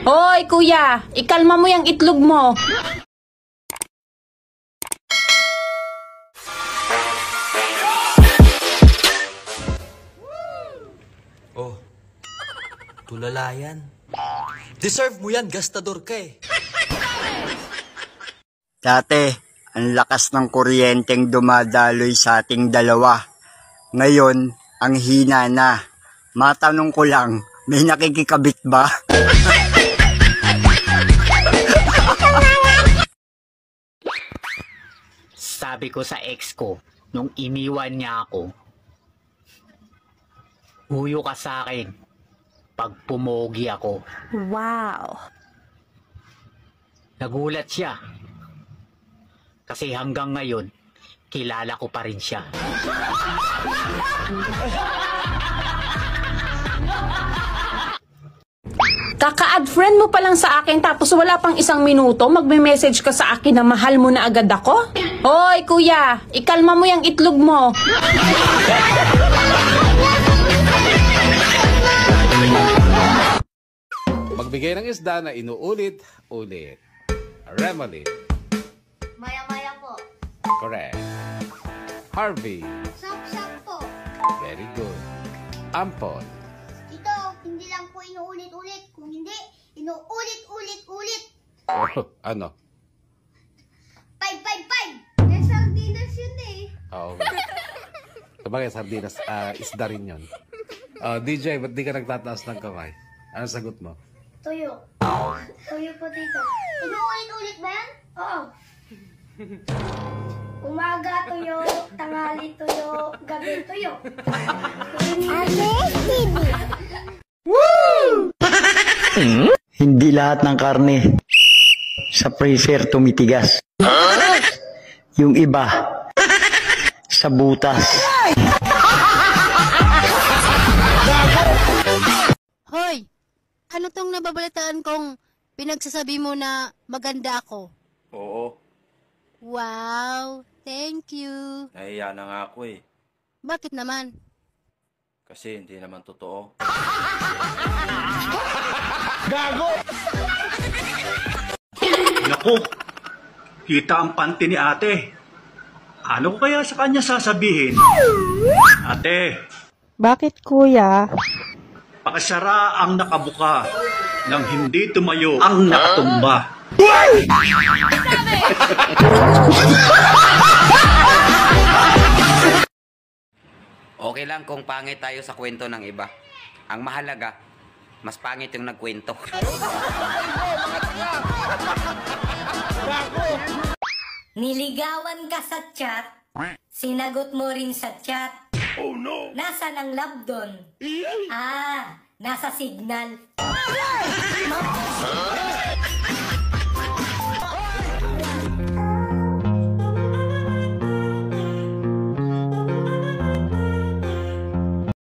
Hoy, kuya, ikalma mo yung itlog mo. Oh, tulala yan. Deserve mo yan, gastador ka eh. Dati, ang lakas ng kuryenteng dumadaloy sa ating dalawa. Ngayon, ang hina na. Matanong ko lang, may nakikikabit ba? Sabi ko sa ex ko, nung iniwan niya ako, huyo ka sa akin pag pumogi ako. Wow. Nagulat siya. Kasi hanggang ngayon, kilala ko pa rin siya. Kaka-add friend mo pa lang sa akin tapos wala pang isang minuto, magme-message ka sa akin na mahal mo na agad ako? Hoy, kuya, ikalma mo yung itlog mo. Magbigay ng isda na inuulit-ulit. Remoli. Maya-maya po. Correct. Harvey. Sak-sak po. Very good. Ampon. Ito, hindi lang po inuulit-ulit. Kung hindi, inuulit-ulit-ulit. Oh, ano? 555! Eh, sardinas yun eh. Oo. Sabagay, sardinas. Isda rin yun. DJ, ba't di ka nagtataas ng kamay? Ano sagot mo? Tuyo. Tuyo po dito. Inuulit-ulit ba yan? Oo. Umaga tuyo, tanghali tuyo, gabi tuyo. Hindi lahat ng karne sa freezer tumitigas. Yung iba sa butas. Hoy! Ano tong nababalitaan kong pinagsasabi mo na maganda ako? Oo, Wow! Thank you! nahiya na nga ako eh. Bakit naman? Kasi hindi naman totoo. Naku, kita ang panty ni ate. Ano ko kaya sa kanya sasabihin? Ate, Bakit kuya? pakasara ang nakabuka nang hindi tumayo ang nakatumba. Okay lang kung pangit tayo sa kwento ng iba. Ang mahalaga, mas pangit yung nagkwento. Niligawan ka sa chat, sinagot mo rin sa chat. Oh no! Nasaan ang love doon? Nasa signal.